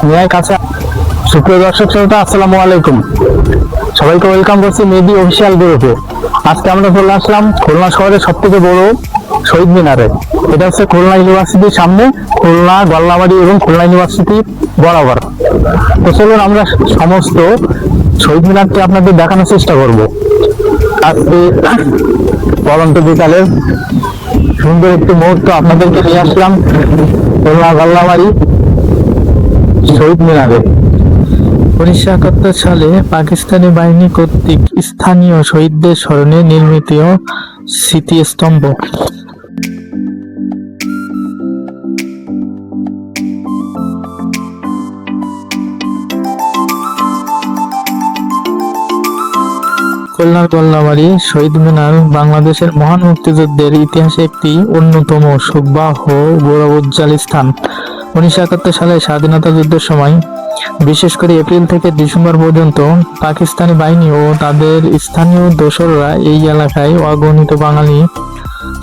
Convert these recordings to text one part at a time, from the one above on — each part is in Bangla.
ন্যায় কাছে। সুপ্রিয় দর্শক শ্রোতা, আসসালামু আলাইকুম। সবাইকে ওয়েলকাম করছি মেবি অফিসিয়াল গ্রুপে। আজকে আমরা চলে আসলাম খুলনা শহরের সব থেকে বড় শহীদ মিনারে। এটা হচ্ছে খুলনা ইউনিভার্সিটির সামনে, খুলনা গল্লাবাড়ি এবং খুলনা ইউনিভার্সিটি বরাবর। তো চলুন আমরা সমস্ত শহীদ মিনারটি আপনাদের দেখানোর চেষ্টা করব। আজকে পরন্ত বিকালের সুন্দর একটি মুহূর্ত আপনাদেরকে নিয়ে আসলাম খুলনা গল্লাবাড়ি শহীদ মিনারে। 1971 সালে পাকিস্তানি বাহিনী কর্তৃক স্থানীয় শহীদদের স্মরণে নির্মিত স্মৃতিস্তম্ভ। খুলনার গল্লাবাড়ি শহীদ মিনার বাংলাদেশের মহান মুক্তিযুদ্ধের ইতিহাসে একটি অন্যতম সুবাহ গৌরবোজ্জ্বল স্থান। 1971 সালে স্বাধীনতা যুদ্ধের সময়, বিশেষ করে এপ্রিল থেকে ডিসেম্বর পর্যন্ত, পাকিস্তানি বাহিনী ও তাদের স্থানীয় দোসররা এই এলাকায় অগণিত বাঙালি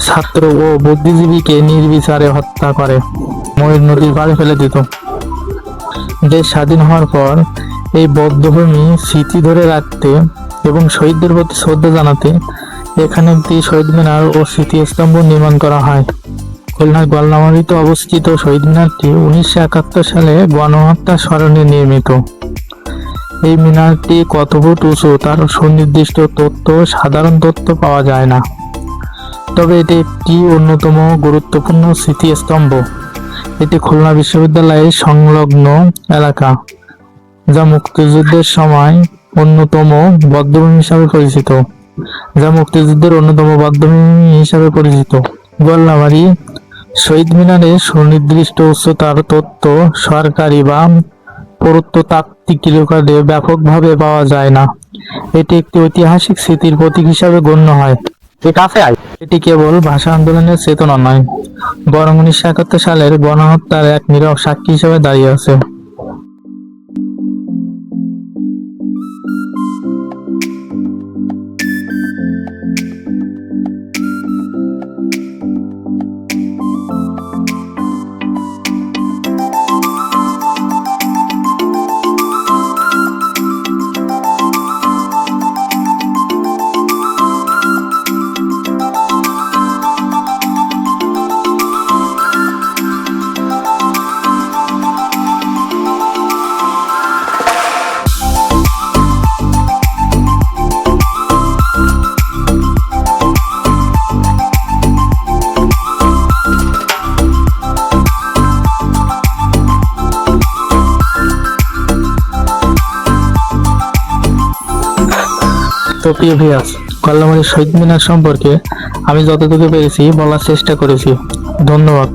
ছাত্র ও বুদ্ধিজীবীকে নির্বিচারে হত্যা করে ময়ূর নদীর পাড়ে ফেলে দিত। দেশ স্বাধীন হওয়ার পর এই বধ্যভূমি স্মৃতি ধরে রাখতে এবং শহীদদের প্রতি শ্রদ্ধা জানাতে এখানে একটি শহীদ মিনার ও স্মৃতিস্তম্ভ নির্মাণ করা হয়। খুলনার গল্লাবাড়িতে অবস্থিত শহীদ মিনারটি 1971 সালে গণহত্যার স্মরণে নির্মিত। এই মিনারটি কত ফুট উঁচু তার সুনির্দিষ্ট তথ্য, সাধারণ তথ্য পাওয়া যায় না, তবে এটি একটি অন্যতম গুরুত্বপূর্ণ স্মৃতিস্তম্ভ। এটি খুলনা বিশ্ববিদ্যালয়ের সংলগ্ন এলাকা, যা মুক্তিযুদ্ধের সময় অন্যতম বধ্যভূমি হিসাবে পরিচিত। গল্লাবাড়ি শহীদ মিনারের সুনির্দিষ্ট উচ্চতার তথ্য সরকারি বা প্রত্নতাত্ত্বিক রেকর্ডে ব্যাপকভাবে পাওয়া যায় না। এটি একটি ঐতিহাসিক স্মৃতির প্রতীক হিসাবে গণ্য হয়। এটি কেবল ভাষা আন্দোলনের চেতনা নয়, বরং 1971 সালের গণহত্যার এক নীরব সাক্ষী হিসেবে দাঁড়িয়ে আছে। তো প্রিয় ভিউয়ার্স, গল্লাবাড়ি শহীদ মিনার সম্পর্কে আমি যতটুকু পেরেছি বলার চেষ্টা করেছি। ধন্যবাদ।